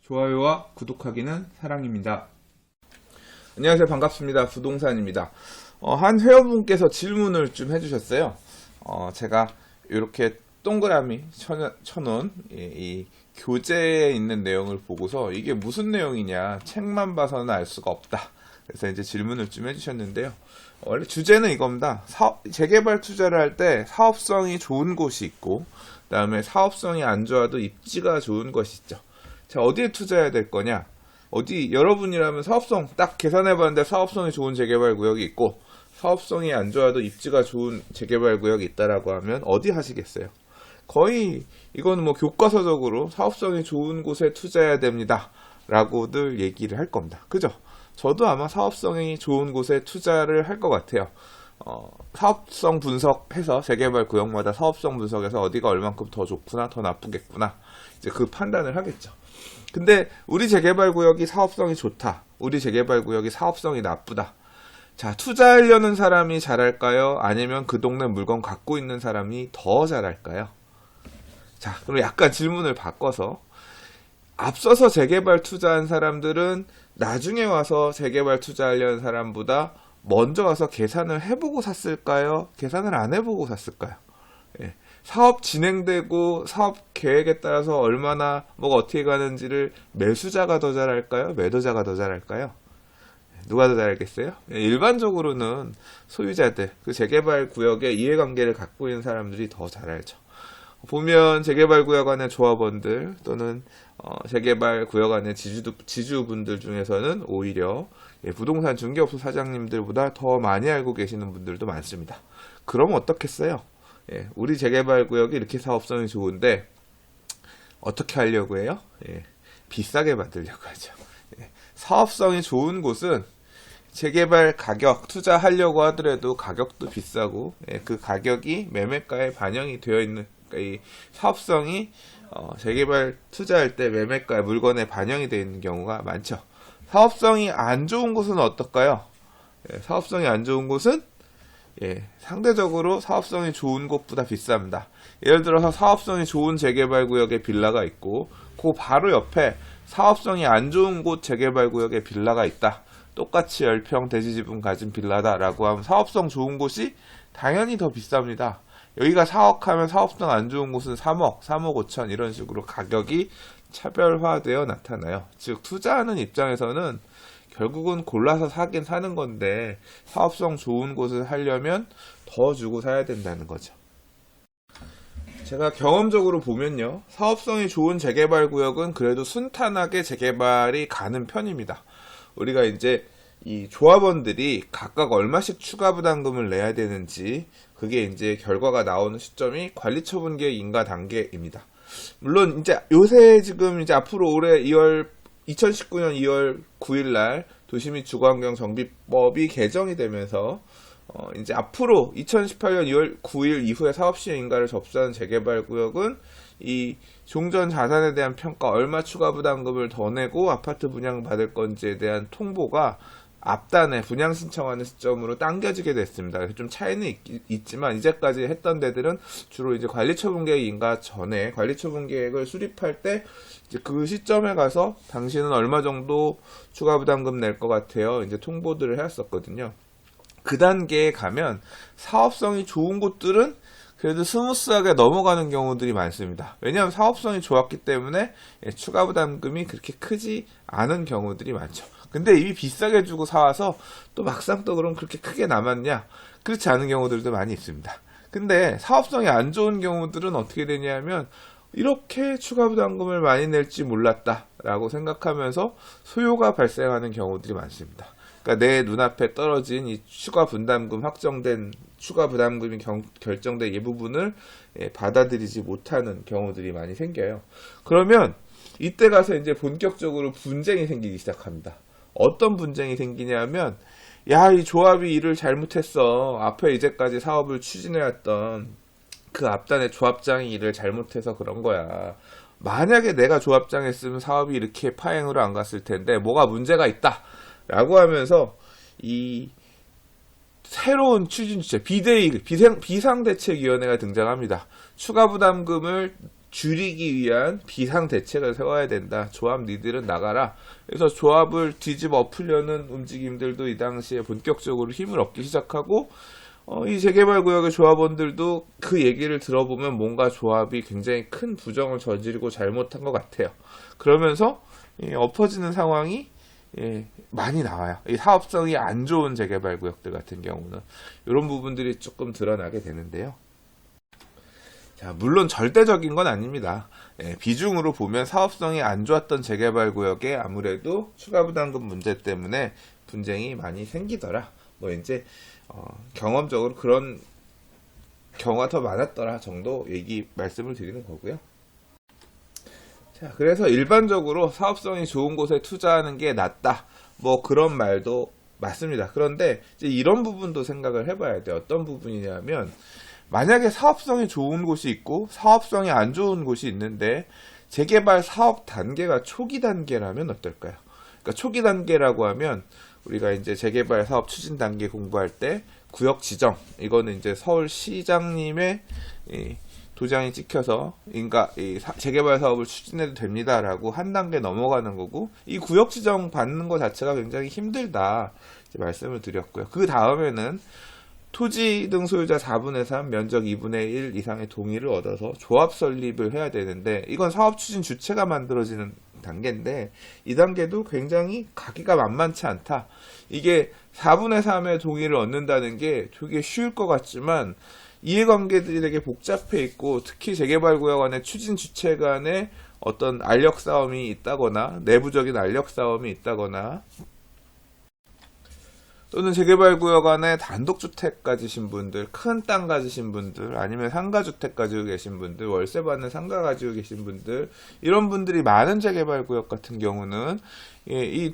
좋아요와 구독하기는 사랑입니다. 안녕하세요. 반갑습니다. 부동산입니다. 한 회원분께서 질문을 좀 해주셨어요. 제가 이렇게 동그라미 쳐놓은 이 교재에 있는 내용을 보고서 이게 무슨 내용이냐, 책만 봐서는 알 수가 없다. 그래서 이제 질문을 좀 해주셨는데요. 원래 주제는 이겁니다. 재개발 투자를 할 때 사업성이 좋은 곳이 있고, 그 다음에 사업성이 안 좋아도 입지가 좋은 것이 있죠. 자, 어디에 투자해야 될 거냐? 여러분이라면 사업성 딱 계산해봤는데 사업성이 좋은 재개발 구역이 있고, 사업성이 안 좋아도 입지가 좋은 재개발 구역이 있다라고 하면 어디 하시겠어요? 거의 이거는 뭐 교과서적으로 사업성이 좋은 곳에 투자해야 됩니다 라고들 얘기를 할 겁니다. 그죠? 저도 아마 사업성이 좋은 곳에 투자를 할 것 같아요. 사업성 분석해서 재개발 구역마다 사업성 분석해서 어디가 얼만큼 더 좋구나, 더 나쁘겠구나, 이제 그 판단을 하겠죠. 근데 우리 재개발 구역이 사업성이 좋다, 우리 재개발 구역이 사업성이 나쁘다. 자, 투자하려는 사람이 잘할까요? 아니면 그 동네 물건 갖고 있는 사람이 더 잘할까요? 자, 그럼 약간 질문을 바꿔서, 앞서서 재개발 투자한 사람들은 나중에 와서 재개발 투자하려는 사람보다 먼저 와서 계산을 해보고 샀을까요? 계산을 안 해보고 샀을까요? 예. 사업 진행되고 사업 계획에 따라서 얼마나 뭐가 어떻게 가는지를 매수자가 더 잘할까요? 매도자가 더 잘할까요? 누가 더 잘알겠어요? 일반적으로는 소유자들, 그 재개발 구역의 이해관계를 갖고 있는 사람들이 더 잘 알죠. 보면 재개발 구역 안의 조합원들 또는 재개발 구역 안의 지주분들 중에서는 오히려 부동산 중개업소 사장님들보다 더 많이 알고 계시는 분들도 많습니다. 그럼 어떻겠어요? 우리 재개발 구역이 이렇게 사업성이 좋은데 어떻게 하려고 해요? 비싸게 만들려고 하죠. 사업성이 좋은 곳은 재개발 가격, 투자하려고 하더라도 가격도 비싸고, 그 가격이 매매가에 반영이 되어 있는, 이 사업성이 재개발 투자할 때 매매가에 물건에 반영이 되어 있는 경우가 많죠. 사업성이 안 좋은 곳은 어떨까요? 사업성이 안 좋은 곳은 상대적으로 사업성이 좋은 곳보다 비쌉니다. 예를 들어서 사업성이 좋은 재개발 구역에 빌라가 있고, 그 바로 옆에 사업성이 안 좋은 곳 재개발 구역에 빌라가 있다. 똑같이 10평 대지지분 가진 빌라다라고 하면 사업성 좋은 곳이 당연히 더 비쌉니다. 여기가 4억 하면 사업성 안 좋은 곳은 3억, 3억 5천 이런 식으로 가격이 차별화되어 나타나요. 즉 투자하는 입장에서는 결국은 골라서 사긴 사는 건데 사업성 좋은 곳을 하려면 더 주고 사야 된다는 거죠. 제가 경험적으로 보면요, 사업성이 좋은 재개발 구역은 그래도 순탄하게 재개발이 가는 편입니다. 우리가 이제 이 조합원들이 각각 얼마씩 추가 부담금을 내야 되는지, 그게 이제 결과가 나오는 시점이 관리처분계획 인가 단계입니다. 물론 이제 요새 지금 이제 앞으로 올해 2019년 2월 9일 날 도시 및 주거환경 정비법이 개정이 되면서 이제 앞으로 2018년 2월 9일 이후에 사업시행 인가를 접수하는 재개발 구역은 이 종전 자산에 대한 평가, 얼마 추가 부담금을 더 내고 아파트 분양 받을 건지에 대한 통보가 앞단에 분양 신청하는 시점으로 당겨지게 됐습니다. 그래서 좀 차이는 있지만 이제까지 했던 데들은 주로 이제 관리처분계획 인가 전에 관리처분계획을 수립할 때 이제 그 시점에 가서 당신은 얼마 정도 추가 부담금 낼 것 같아요, 이제 통보들을 해왔었거든요. 그 단계에 가면 사업성이 좋은 곳들은 그래도 스무스하게 넘어가는 경우들이 많습니다. 왜냐하면 사업성이 좋았기 때문에 추가 부담금이 그렇게 크지 않은 경우들이 많죠. 근데 이미 비싸게 주고 사와서 또 막상 또 그럼 그렇게 크게 남았냐? 그렇지 않은 경우들도 많이 있습니다. 근데 사업성이 안 좋은 경우들은 어떻게 되냐면 이렇게 추가 부담금을 많이 낼지 몰랐다 라고 생각하면서 소요가 발생하는 경우들이 많습니다. 그러니까 내 눈앞에 떨어진 이 추가 부담금, 확정된 추가 부담금이 결정된 이 부분을 받아들이지 못하는 경우들이 많이 생겨요. 그러면 이때 가서 이제 본격적으로 분쟁이 생기기 시작합니다. 어떤 분쟁이 생기냐면, 야, 이 조합이 일을 잘못했어. 앞에 이제까지 사업을 추진해왔던 그 앞단의 조합장이 일을 잘못해서 그런 거야. 만약에 내가 조합장 했으면 사업이 이렇게 파행으로 안 갔을 텐데 뭐가 문제가 있다 라고 하면서 이 새로운 추진 주체 비상대책위원회가 등장합니다. 추가 부담금을 줄이기 위한 비상 대책을 세워야 된다. 조합 니들은 나가라. 그래서 조합을 뒤집어 엎으려는 움직임들도 이 당시에 본격적으로 힘을 얻기 시작하고, 이 재개발구역의 조합원들도 그 얘기를 들어보면 뭔가 조합이 굉장히 큰 부정을 저지르고 잘못한 것 같아요. 그러면서 엎어지는 상황이 많이 나와요. 이 사업성이 안 좋은 재개발구역들 같은 경우는 이런 부분들이 조금 드러나게 되는데요. 자, 물론 절대적인 건 아닙니다. 비중으로 보면 사업성이 안 좋았던 재개발구역에 아무래도 추가부담금 문제 때문에 분쟁이 많이 생기더라. 뭐 이제 경험적으로 그런 경우가 더 많았더라 정도 말씀을 드리는 거고요. 자, 그래서 일반적으로 사업성이 좋은 곳에 투자하는 게 낫다. 뭐 그런 말도 맞습니다. 그런데 이제 이런 부분도 생각을 해봐야 돼요. 어떤 부분이냐면, 만약에 사업성이 좋은 곳이 있고 사업성이 안 좋은 곳이 있는데 재개발 사업 단계가 초기 단계라면 어떨까요? 그러니까 초기 단계라고 하면 우리가 이제 재개발 사업 추진 단계 공부할 때 구역 지정, 이거는 이제 서울시장님의 도장이 찍혀서 재개발 사업을 추진해도 됩니다라고 한 단계 넘어가는 거고, 이 구역 지정 받는 것 자체가 굉장히 힘들다 이제 말씀을 드렸고요. 그 다음에는 토지 등 소유자 4분의 3, 면적 2분의 1 이상의 동의를 얻어서 조합 설립을 해야 되는데, 이건 사업 추진 주체가 만들어지는 단계인데 이 단계도 굉장히 가기가 만만치 않다. 이게 4분의 3의 동의를 얻는다는 게 되게 쉬울 것 같지만 이해관계들이 되게 복잡해 있고, 특히 재개발구역 안에 추진 주체 간에 어떤 알력 싸움이 있다거나 내부적인 알력 싸움이 있다거나, 또는 재개발구역 안에 단독주택 가지신 분들, 큰 땅 가지신 분들, 아니면 상가주택 가지고 계신 분들, 월세 받는 상가 가지고 계신 분들, 이런 분들이 많은 재개발구역 같은 경우는 이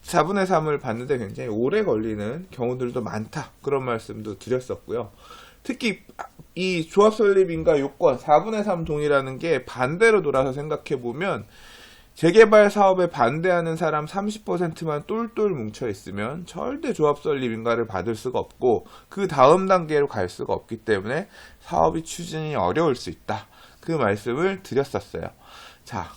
4분의 3을 받는데 굉장히 오래 걸리는 경우들도 많다. 그런 말씀도 드렸었고요. 특히 이 조합 설립 인가 요건 4분의 3 동의라는 게 반대로 돌아서 생각해보면, 재개발 사업에 반대하는 사람 30%만 똘똘 뭉쳐 있으면 절대 조합 설립 인가를 받을 수가 없고, 그 다음 단계로 갈 수가 없기 때문에 사업이 추진이 어려울 수 있다. 그 말씀을 드렸었어요. 자,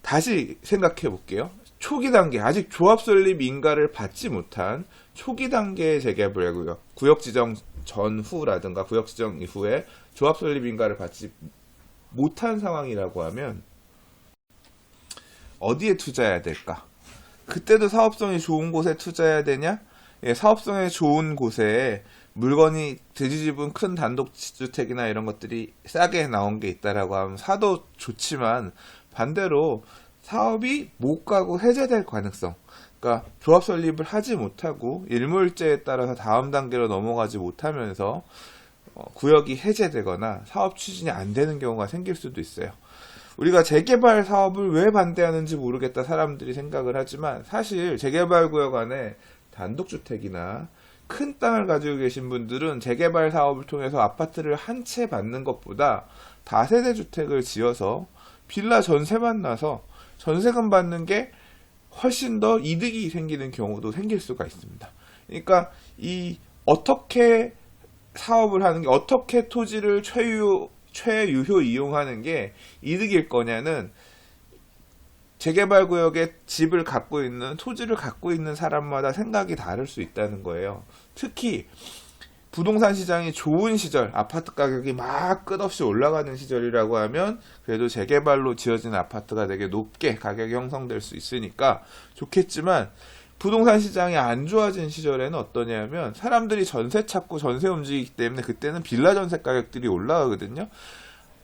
다시 생각해 볼게요. 초기 단계, 아직 조합 설립 인가를 받지 못한 초기 단계의 재개발구역, 구역 지정 전후라든가 구역 지정 이후에 조합 설립 인가를 받지 못한 상황이라고 하면 어디에 투자해야 될까? 그때도 사업성이 좋은 곳에 투자해야 되냐? 사업성이 좋은 곳에 물건이 대지집은 큰 단독주택이나 이런 것들이 싸게 나온 게 있다라고 하면 사도 좋지만, 반대로 사업이 못 가고 해제될 가능성, 그러니까 조합 설립을 하지 못하고 일몰제에 따라서 다음 단계로 넘어가지 못하면서 구역이 해제되거나 사업 추진이 안 되는 경우가 생길 수도 있어요. 우리가 재개발 사업을 왜 반대하는지 모르겠다 사람들이 생각을 하지만, 사실 재개발구역 안에 단독주택이나 큰 땅을 가지고 계신 분들은 재개발 사업을 통해서 아파트를 한 채 받는 것보다 다세대 주택을 지어서 빌라 전세만 나서 전세금 받는 게 훨씬 더 이득이 생기는 경우도 생길 수가 있습니다. 그러니까 어떻게 사업을 하는 게, 어떻게 토지를 최유효 이용하는 게 이득일 거냐는 재개발구역에 집을 갖고 있는, 토지를 갖고 있는 사람마다 생각이 다를 수 있다는 거예요. 특히 부동산 시장이 좋은 시절, 아파트 가격이 막 끝없이 올라가는 시절이라고 하면 그래도 재개발로 지어진 아파트가 되게 높게 가격이 형성될 수 있으니까 좋겠지만, 부동산 시장이 안 좋아진 시절에는 어떠냐면 사람들이 전세 찾고 전세 움직이기 때문에 그때는 빌라 전세 가격들이 올라가거든요.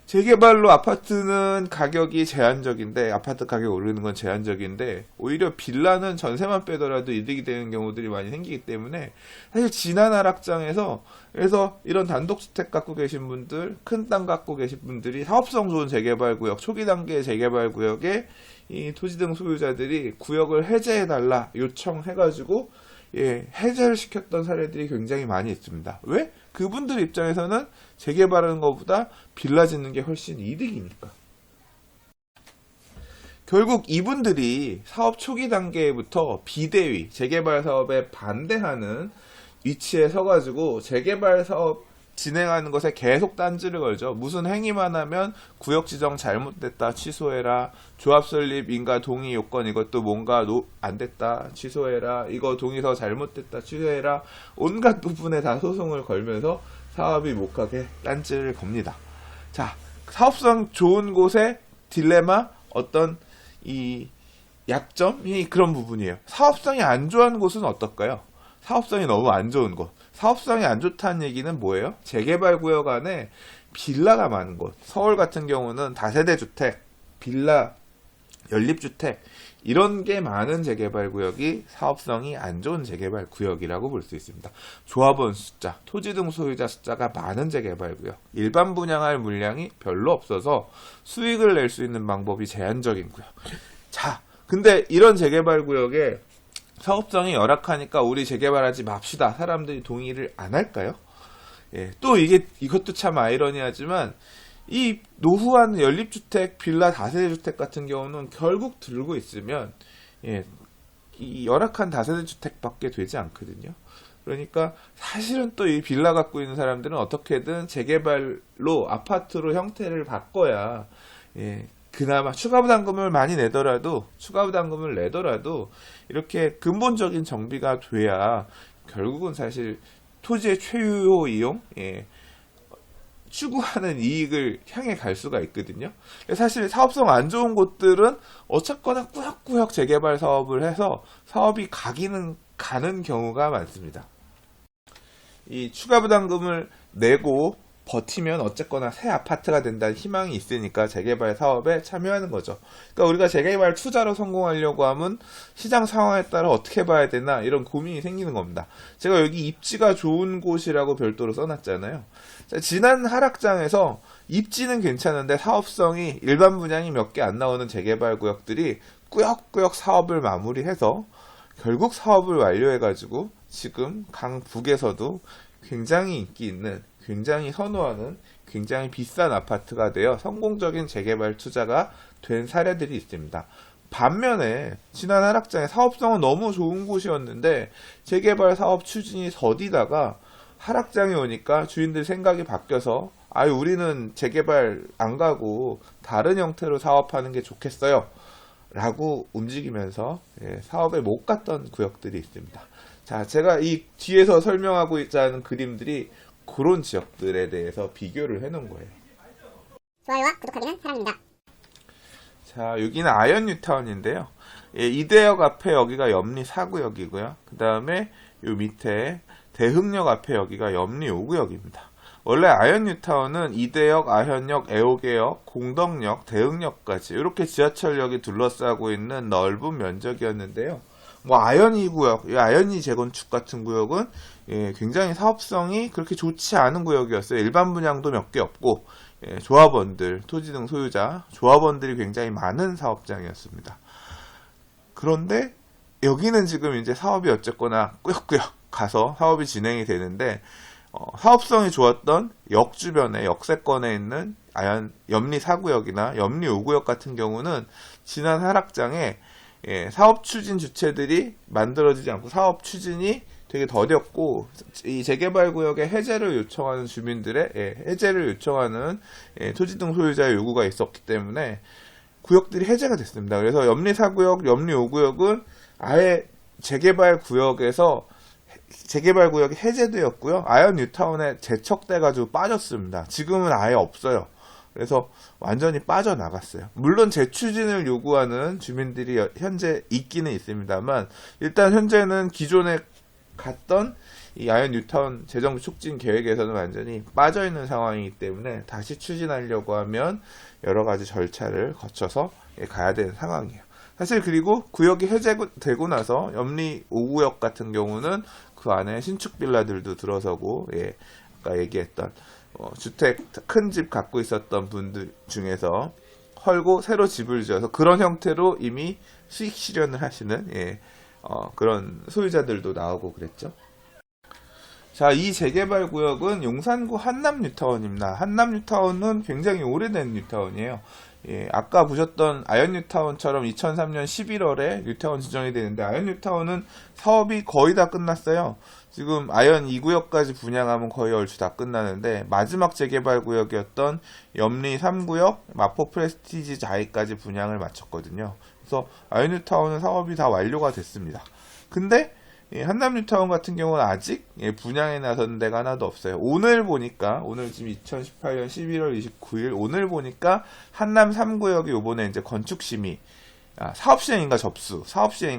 재개발로 아파트는 가격이 제한적인데, 아파트 가격 오르는 건 제한적인데, 오히려 빌라는 전세만 빼더라도 이득이 되는 경우들이 많이 생기기 때문에, 사실 지난 하락장에서, 그래서 이런 단독주택 갖고 계신 분들, 큰 땅 갖고 계신 분들이 사업성 좋은 재개발구역, 초기 단계의 재개발구역에 이 토지 등 소유자들이 구역을 해제해달라 요청해가지고 해제를 시켰던 사례들이 굉장히 많이 있습니다. 왜? 그분들 입장에서는 재개발하는 것보다 빌라 짓는 게 훨씬 이득이니까. 결국 이분들이 사업 초기 단계부터 비대위, 재개발 사업에 반대하는 위치에 서가지고 재개발 사업 진행하는 것에 계속 딴지를 걸죠. 무슨 행위만 하면 구역 지정 잘못됐다 취소해라, 조합 설립 인가 동의 요건 이것도 뭔가 안 됐다 취소해라, 이거 동의서 잘못됐다 취소해라, 온갖 부분에 다 소송을 걸면서 사업이 못 가게 딴지를 겁니다. 자, 사업성 좋은 곳의 딜레마, 어떤 이 약점이 그런 부분이에요. 사업성이 안 좋은 곳은 어떨까요? 사업성이 너무 안 좋은 곳. 사업성이 안 좋다는 얘기는 뭐예요? 재개발 구역 안에 빌라가 많은 곳. 서울 같은 경우는 다세대 주택, 빌라, 연립주택 이런 게 많은 재개발 구역이 사업성이 안 좋은 재개발 구역이라고 볼 수 있습니다. 조합원 숫자, 토지 등 소유자 숫자가 많은 재개발 구역, 일반 분양할 물량이 별로 없어서 수익을 낼 수 있는 방법이 제한적인 구역. 자, 근데 이런 재개발 구역에 사업성이 열악하니까 우리 재개발하지 맙시다. 사람들이 동의를 안 할까요? 예, 또 이것도 참 아이러니하지만 이 노후한 연립주택, 빌라, 다세대주택 같은 경우는 결국 들고 있으면 이 열악한 다세대주택밖에 되지 않거든요. 그러니까 사실은 또 이 빌라 갖고 있는 사람들은 어떻게든 재개발로 아파트로 형태를 바꿔야 그나마 추가 부담금을 내더라도 이렇게 근본적인 정비가 돼야 결국은 사실 토지의 최유효 이용, 추구하는 이익을 향해 갈 수가 있거든요. 사실 사업성 안 좋은 곳들은 어쨌거나 꾸역꾸역 재개발 사업을 해서 사업이 가는 경우가 많습니다. 이 추가 부담금을 내고 버티면 어쨌거나 새 아파트가 된다는 희망이 있으니까 재개발 사업에 참여하는 거죠. 그러니까 우리가 재개발 투자로 성공하려고 하면 시장 상황에 따라 어떻게 봐야 되나 이런 고민이 생기는 겁니다. 제가 여기 입지가 좋은 곳이라고 별도로 써놨잖아요. 자, 지난 하락장에서 입지는 괜찮은데 사업성이 일반 분양이 몇 개 안 나오는 재개발 구역들이 꾸역꾸역 사업을 마무리해서 결국 사업을 완료해가지고 지금 강북에서도 굉장히 인기 있는, 굉장히 선호하는, 굉장히 비싼 아파트가 되어 성공적인 재개발 투자가 된 사례들이 있습니다. 반면에 지난 하락장에 사업성은 너무 좋은 곳이었는데 재개발 사업 추진이 더디다가 하락장이 오니까 주인들 생각이 바뀌어서 우리는 재개발 안 가고 다른 형태로 사업하는 게 좋겠어요 라고 움직이면서 사업에 못 갔던 구역들이 있습니다. 자, 제가 이 뒤에서 설명하고 있자는 그림들이 그런 지역들에 대해서 비교를 해놓은 거예요. 좋아요와 구독하기는 사랑입니다. 자, 여기는 아현 뉴타운인데요. 이대역 앞에 여기가 염리 4구역이고요. 그 다음에 요 밑에 대흥역 앞에 여기가 염리 5구역입니다. 원래 아현 뉴타운은 이대역, 아현역, 애호개역, 공덕역, 대흥역까지 이렇게 지하철역이 둘러싸고 있는 넓은 면적이었는데요. 아현이 구역, 아현이 재건축 같은 구역은 굉장히 사업성이 그렇게 좋지 않은 구역이었어요. 일반 분양도 몇 개 없고 조합원들, 토지 등 소유자, 조합원들이 굉장히 많은 사업장이었습니다. 그런데 여기는 지금 이제 사업이 어쨌거나 꾸역꾸역 가서 사업이 진행이 되는데 사업성이 좋았던 역 주변에 역세권에 있는 염리 4구역이나 염리 5구역 같은 경우는 지난 하락장에 사업 추진 주체들이 만들어지지 않고 사업 추진이 되게 더뎠고 이 재개발 구역의 해제를 요청하는 주민들의 해제를 요청하는 토지 등 소유자의 요구가 있었기 때문에 구역들이 해제가 됐습니다. 그래서 염리 4구역, 염리 5구역은 아예 재개발 구역이 해제되었고요. 아현 뉴타운에 재척돼가지고 빠졌습니다. 지금은 아예 없어요. 그래서 완전히 빠져나갔어요. 물론 재추진을 요구하는 주민들이 현재 있기는 있습니다만 일단 현재는 기존에 갔던 이 아현 뉴타운 재정비 촉진 계획에서는 완전히 빠져있는 상황이기 때문에 다시 추진하려고 하면 여러 가지 절차를 거쳐서 가야 되는 상황이에요. 사실 그리고 구역이 해제되고 나서 염리 5구역 같은 경우는 그 안에 신축 빌라들도 들어서고 아까 얘기했던 주택 큰 집 갖고 있었던 분들 중에서 헐고 새로 집을 지어서 그런 형태로 이미 수익 실현을 하시는 그런 소유자들도 나오고 그랬죠. 자, 이 재개발 구역은 용산구 한남뉴타운입니다. 한남뉴타운은 굉장히 오래된 뉴타운이에요. 예, 아까 보셨던 아이언 뉴타운처럼 2003년 11월에 뉴타운 지정이 되는데 아이언 뉴타운은 사업이 거의 다 끝났어요. 지금 아이언 2구역까지 분양하면 거의 얼추 다 끝나는데 마지막 재개발 구역이었던 염리 3구역, 마포 프레스티지 자이까지 분양을 마쳤거든요. 그래서 아이언 뉴타운은 사업이 다 완료가 됐습니다. 근데 한남 뉴타운 같은 경우는 아직 분양에 나선 데가 하나도 없어요. 오늘 보니까 오늘 지금 2018년 11월 29일 오늘 보니까 한남 3구역이 요번에 이제 건축 심의 사업 시행인가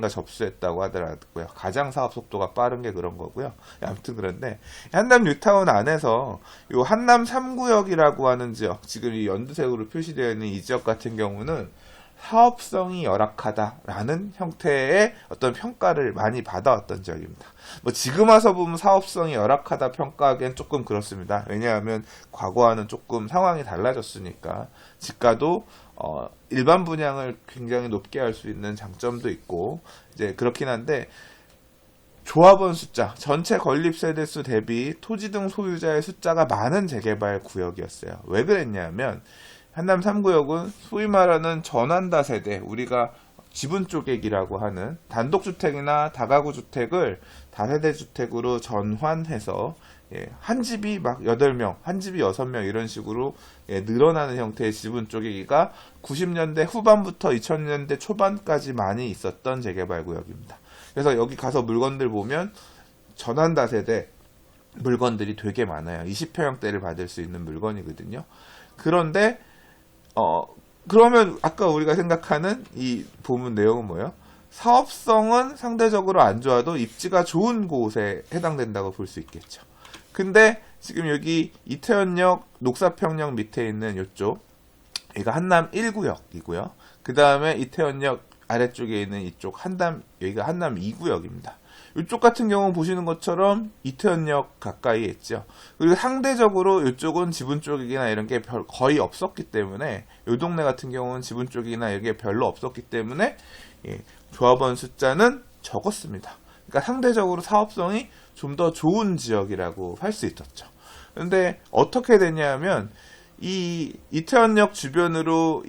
접수했다고 하더라고요. 가장 사업 속도가 빠른 게 그런 거고요. 아무튼 그런데 한남 뉴타운 안에서 요 한남 3구역이라고 하는 지역, 지금 이 연두색으로 표시되어 있는 이 지역 같은 경우는 사업성이 열악하다라는 형태의 어떤 평가를 많이 받아왔던 지역입니다. 뭐 지금 와서 보면 사업성이 열악하다 평가하기엔 조금 그렇습니다. 왜냐하면 과거와는 조금 상황이 달라졌으니까 지가도 일반 분양을 굉장히 높게 할 수 있는 장점도 있고 이제 그렇긴 한데 조합원 숫자, 전체 건립 세대수 대비 토지 등 소유자의 숫자가 많은 재개발 구역이었어요. 왜 그랬냐면 한남 3구역은 소위 말하는 전환다 세대, 우리가 지분 쪼개기라고 하는 단독주택이나 다가구 주택을 다세대 주택으로 전환해서 한 집이 막 8명, 한 집이 6명 이런 식으로 늘어나는 형태의 지분 쪼개기가 90년대 후반부터 2000년대 초반까지 많이 있었던 재개발 구역입니다. 그래서 여기 가서 물건들 보면 전환다 세대 물건들이 되게 많아요. 20평형대를 받을 수 있는 물건이거든요. 그런데 그러면 아까 우리가 생각하는 이 본문 내용은 뭐예요? 사업성은 상대적으로 안 좋아도 입지가 좋은 곳에 해당된다고 볼 수 있겠죠. 근데 지금 여기 이태원역 녹사평역 밑에 있는 이쪽, 여기가 한남 1구역이고요. 그 다음에 이태원역 아래쪽에 있는 이쪽 여기가 한남 2구역입니다. 이쪽 같은 경우는 보시는 것처럼 이태원역 가까이에 있죠. 그리고 상대적으로 이쪽은 지분 쪼개기나 이런 게 거의 없었기 때문에 이 동네 같은 경우는 지분 쪼개기나 이게 별로 없었기 때문에 조합원 숫자는 적었습니다. 그러니까 상대적으로 사업성이 좀 더 좋은 지역이라고 할 수 있었죠. 근데 어떻게 되냐면 이 이태원역 주변으로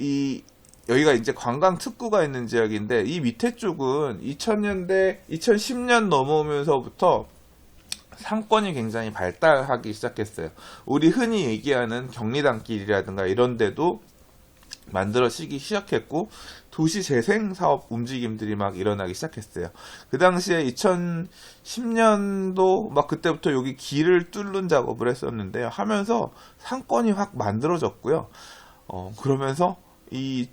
여기가 이제 관광 특구가 있는 지역인데 이 밑에 쪽은 2000년대, 2010년 넘어오면서부터 상권이 굉장히 발달하기 시작했어요. 우리 흔히 얘기하는 경리단길이라든가 이런 데도 만들어지기 시작했고 도시 재생 사업 움직임들이 막 일어나기 시작했어요. 그 당시에 2010년도 막 그때부터 여기 길을 뚫는 작업을 했었는데요. 하면서 상권이 확 만들어졌고요. 그러면서 이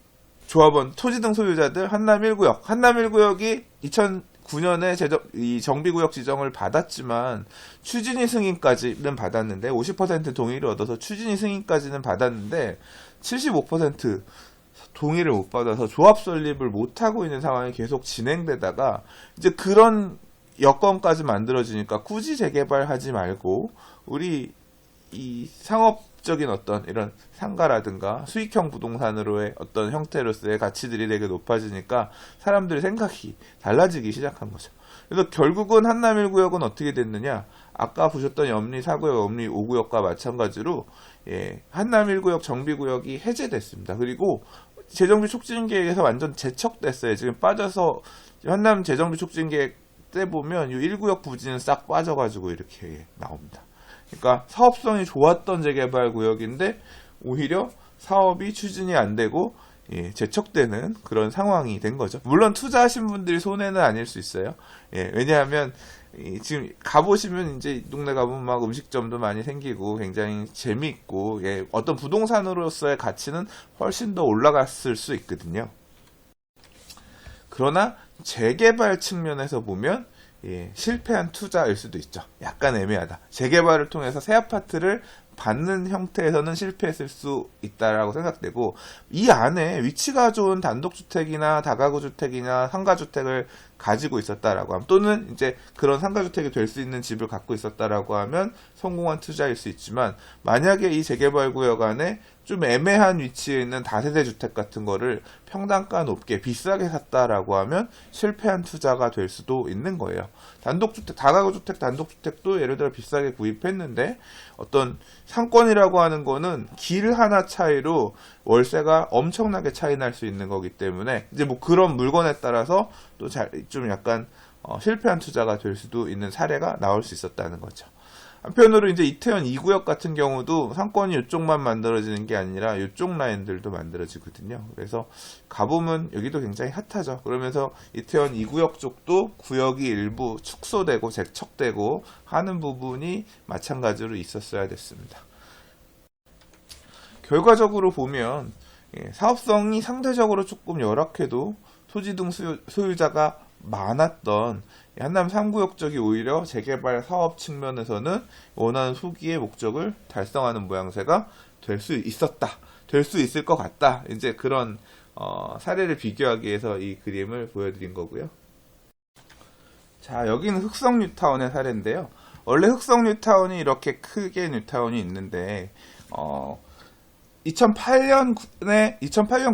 조합원, 토지 등 소유자들 한남 1구역이 2009년에 이 정비구역 지정을 받았지만 추진위 승인까지는 받았는데 50% 동의를 얻어서 추진위 승인까지는 받았는데 75% 동의를 못 받아서 조합 설립을 못 하고 있는 상황이 계속 진행되다가 이제 그런 여건까지 만들어지니까 굳이 재개발하지 말고 우리 이 상업적인 어떤 이런 상가라든가 수익형 부동산으로의 어떤 형태로서의 가치들이 되게 높아지니까 사람들의 생각이 달라지기 시작한 거죠. 그래서 결국은 한남 1구역은 어떻게 됐느냐? 아까 보셨던 염리 4구역, 염리 5구역과 마찬가지로 한남 1구역 정비구역이 해제됐습니다. 그리고 재정비 촉진계획에서 완전 제척됐어요. 지금 빠져서 한남 재정비 촉진계획 때 보면 이 1구역 부지는 싹 빠져가지고 이렇게 나옵니다. 그러니까 사업성이 좋았던 재개발 구역인데 오히려 사업이 추진이 안 되고 제척되는 그런 상황이 된 거죠. 물론 투자하신 분들이 손해는 아닐 수 있어요. 왜냐하면 지금 가보시면 이제 이 동네 가보면 막 음식점도 많이 생기고 굉장히 재미있고 어떤 부동산으로서의 가치는 훨씬 더 올라갔을 수 있거든요. 그러나 재개발 측면에서 보면 실패한 투자일 수도 있죠. 약간 애매하다. 재개발을 통해서 새 아파트를 받는 형태에서는 실패했을 수 있다라고 생각되고 이 안에 위치가 좋은 단독주택이나 다가구 주택이나 상가주택을 가지고 있었다라고 하면 또는 이제 그런 상가주택이 될 수 있는 집을 갖고 있었다라고 하면 성공한 투자일 수 있지만 만약에 이 재개발 구역 안에 좀 애매한 위치에 있는 다세대 주택 같은 거를 평당가 높게 비싸게 샀다라고 하면 실패한 투자가 될 수도 있는 거예요. 단독주택, 다가구 주택, 단독주택도 예를 들어 비싸게 구입했는데 어떤 상권이라고 하는 거는 길 하나 차이로 월세가 엄청나게 차이 날 수 있는 거기 때문에 이제 뭐 그런 물건에 따라서 또 좀 약간 실패한 투자가 될 수도 있는 사례가 나올 수 있었다는 거죠. 한편으로 이제 이태원 2구역 같은 경우도 상권이 이쪽만 만들어지는 게 아니라 이쪽 라인들도 만들어지거든요. 그래서 가보면 여기도 굉장히 핫하죠. 그러면서 이태원 2구역 쪽도 구역이 일부 축소되고 재척되고 하는 부분이 마찬가지로 있었어야 됐습니다. 결과적으로 보면 사업성이 상대적으로 조금 열악해도 토지 등 소유자가 많았던 한남 3구역 쪽이 오히려 재개발 사업 측면에서는 원하는 소기의 목적을 달성하는 모양새가 될 수 있었다. 될 수 있을 것 같다. 이제 그런 사례를 비교하기 위해서 이 그림을 보여드린 거고요. 자, 여기는 흑성 뉴타운의 사례인데요. 원래 흑성 뉴타운이 이렇게 크게 뉴타운이 있는데 2008년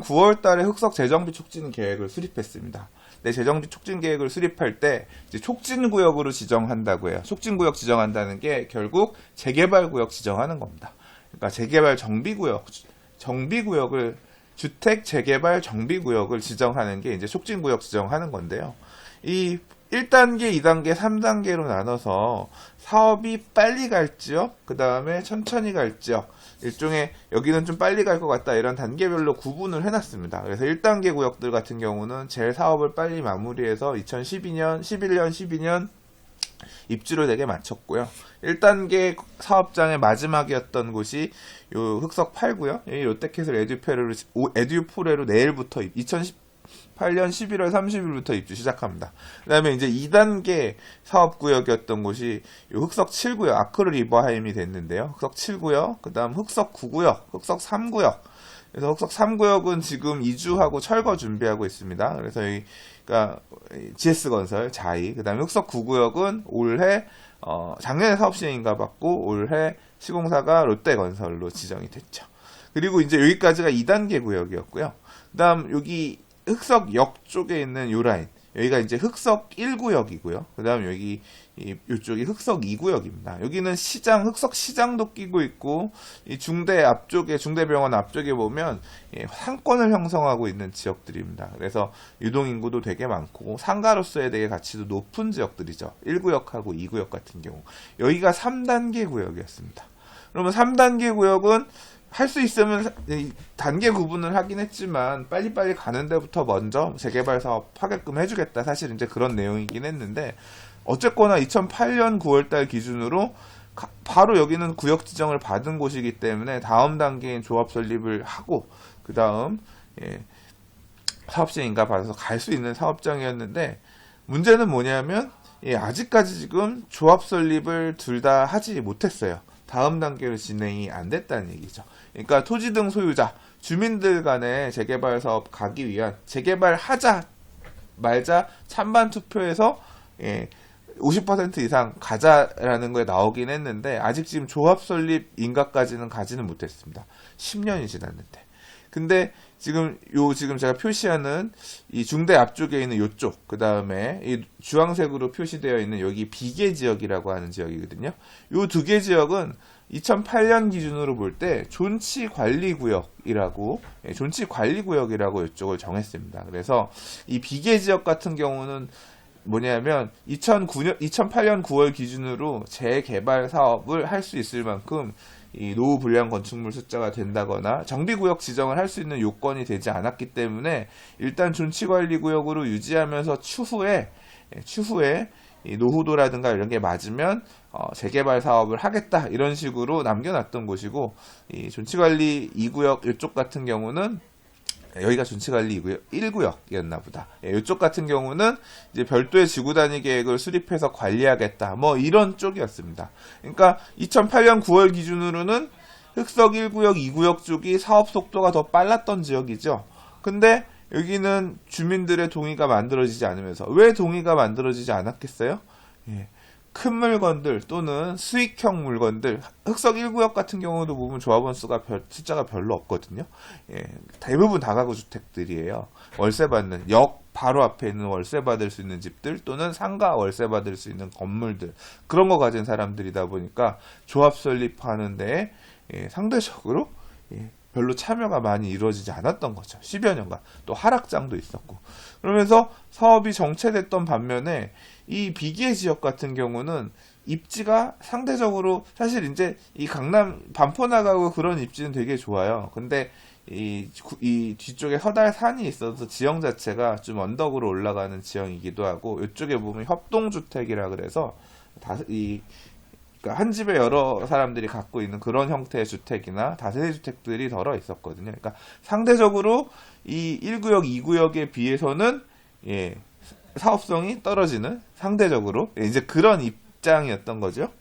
9월 달에 흑석 재정비 촉진 계획을 수립했습니다. 네, 재정비 촉진 계획을 수립할 때 이제 촉진구역으로 지정한다고 해요. 촉진구역 지정한다는 게 결국 재개발구역 지정하는 겁니다. 그러니까 재개발 정비구역을 주택 재개발 정비구역을 지정하는 게 이제 촉진구역 지정하는 건데요. 이 1단계, 2단계, 3단계로 나눠서 사업이 빨리 갈 지역, 그 다음에 천천히 갈 지역, 일종의 여기는 좀 빨리 갈 것 같다 이런 단계별로 구분을 해놨습니다. 그래서 1단계 구역들 같은 경우는 제일 사업을 빨리 마무리해서 2012년, 12년 입주를 되게 마쳤고요. 1단계 사업장의 마지막이었던 곳이 요 흑석 8구역, 이 롯데캐슬 에듀포레로 내일부터 2018년 11월 30일부터 입주 시작합니다. 그 다음에 이제 2단계 사업구역이었던 곳이 요 흑석 7구역, 아크르 리버하임이 됐는데요. 흑석 7구역, 그 다음 흑석 9구역, 흑석 3구역. 그래서 흑석 3구역은 지금 이주하고 철거 준비하고 있습니다. 그래서 여기가 GS건설, 자이, 그 다음에 흑석 9구역은 올해, 작년에 사업 시행인가 받고 올해 시공사가 롯데건설로 지정이 됐죠. 그리고 이제 여기까지가 2단계 구역이었고요. 그 다음 여기 흑석역 쪽에 있는 요 라인, 여기가 이제 흑석 1구역이고요. 그 다음 여기 이쪽이 흑석 2구역입니다. 여기는 시장, 흑석 시장도 끼고 있고 이 중대병원 앞쪽에 보면 상권을 형성하고 있는 지역들입니다. 그래서 유동인구도 되게 많고 상가로서의 되게 가치도 높은 지역들이죠. 1구역하고 2구역 같은 경우. 여기가 3단계 구역이었습니다. 그러면 3단계 구역은 할 수 있으면 단계 구분을 하긴 했지만 빨리빨리 가는 데부터 먼저 재개발 사업 하게끔 해주겠다. 사실 이제 그런 내용이긴 했는데 어쨌거나 2008년 9월달 기준으로 바로 여기는 구역 지정을 받은 곳이기 때문에 다음 단계인 조합 설립을 하고 그 다음 사업시행인가 받아서 갈 수 있는 사업장이었는데 문제는 뭐냐면 아직까지 지금 조합 설립을 둘 다 하지 못했어요. 다음 단계로 진행이 안 됐다는 얘기죠. 그러니까 토지 등 소유자, 주민들 간의 재개발 사업 가기 위한 재개발하자 말자 찬반 투표에서 50% 이상 가자라는 거에 나오긴 했는데 아직 지금 조합 설립 인가까지는 가지는 못했습니다. 10년이 지났는데. 근데 지금 제가 표시하는 이 중대 앞쪽에 있는 요쪽, 그 다음에 이 주황색으로 표시되어 있는 여기 비계 지역이라고 하는 지역이거든요. 요 두 개 지역은 2008년 기준으로 볼 때 존치관리구역이라고 이쪽을 정했습니다. 그래서 이 비계 지역 같은 경우는 뭐냐면 2008년 9월 기준으로 재개발 사업을 할 수 있을 만큼 이 노후 불량 건축물 숫자가 된다거나 정비구역 지정을 할 수 있는 요건이 되지 않았기 때문에 일단 존치관리구역으로 유지하면서 추후에 이 노후도라든가 이런 게 맞으면 재개발 사업을 하겠다 이런 식으로 남겨놨던 곳이고 이 존치관리 2구역 이쪽 같은 경우는 여기가 존치관리 1구역이었나 보다. 이쪽 같은 경우는 이제 별도의 지구단위 계획을 수립해서 관리하겠다. 뭐 이런 쪽이었습니다. 그러니까 2008년 9월 기준으로는 흑석 1구역, 2구역 쪽이 사업 속도가 더 빨랐던 지역이죠. 근데 여기는 주민들의 동의가 만들어지지 않으면서 왜 동의가 만들어지지 않았겠어요? 큰 물건들 또는 수익형 물건들, 흑석 1구역 같은 경우도 보면 조합원 수가 숫자가 별로 없거든요. 예, 대부분 다가구 주택들이에요. 월세 받는, 역 바로 앞에 있는 월세 받을 수 있는 집들 또는 상가 월세 받을 수 있는 건물들, 그런 거 가진 사람들이다 보니까 조합 설립하는데 상대적으로 별로 참여가 많이 이루어지지 않았던 거죠. 10여 년간. 또 하락장도 있었고. 그러면서 사업이 정체됐던 반면에 이 비기의 지역 같은 경우는 입지가 상대적으로 사실 이제 이 강남 반포 나가고 그런 입지는 되게 좋아요. 근데 이 뒤쪽에 허달 산이 있어서 지형 자체가 좀 언덕으로 올라가는 지형이기도 하고, 이쪽에 보면 협동주택이라 그래서 그러니까 한 집에 여러 사람들이 갖고 있는 그런 형태의 주택이나 다세대 주택들이 덜어 있었거든요. 그러니까 상대적으로 이 1구역, 2구역에 비해서는 사업성이 떨어지는, 상대적으로 이제 그런 입장이었던 거죠.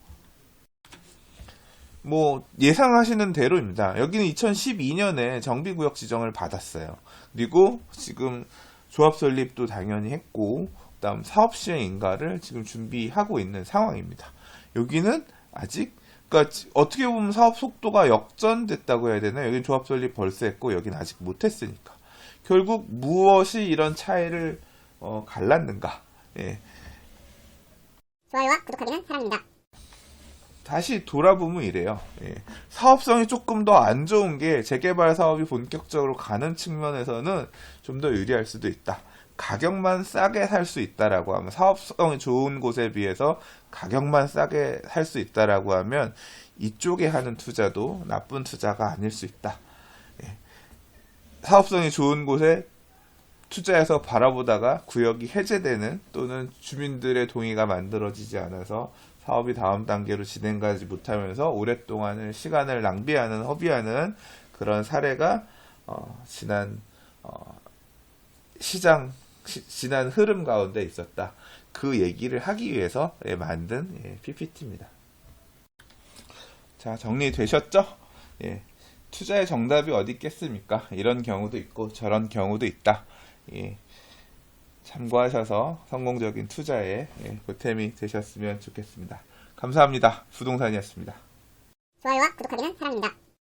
뭐 예상하시는 대로입니다. 여기는 2012년에 정비구역 지정을 받았어요. 그리고 지금 조합 설립도 당연히 했고, 그다음 사업 시행 인가를 지금 준비하고 있는 상황입니다. 여기는 아직, 그러니까 어떻게 보면 사업 속도가 역전됐다고 해야 되나? 여기는 조합 설립 벌써 했고 여기는 아직 못했으니까. 결국 무엇이 이런 차이를 갈랐는가? 좋아요와 구독하기는 사랑입니다. 다시 돌아보면 이래요. 사업성이 조금 더 안 좋은 게 재개발 사업이 본격적으로 가는 측면에서는 좀 더 유리할 수도 있다. 가격만 싸게 살 수 있다라고 하면, 사업성이 좋은 곳에 비해서 가격만 싸게 살 수 있다라고 하면 이쪽에 하는 투자도 나쁜 투자가 아닐 수 있다. 사업성이 좋은 곳에 투자해서 바라보다가 구역이 해제되는, 또는 주민들의 동의가 만들어지지 않아서 사업이 다음 단계로 진행하지 못하면서 오랫동안을 시간을 낭비하는, 허비하는 그런 사례가 지난 지난 흐름 가운데 있었다. 그 얘기를 하기 위해서 만든 PPT입니다. 자, 정리되셨죠? 투자의 정답이 어디 있겠습니까? 이런 경우도 있고 저런 경우도 있다. 참고하셔서 성공적인 투자에 보탬이 되셨으면 좋겠습니다. 감사합니다. 부동산이었습니다. 좋아요와 구독하기는 사랑입니다.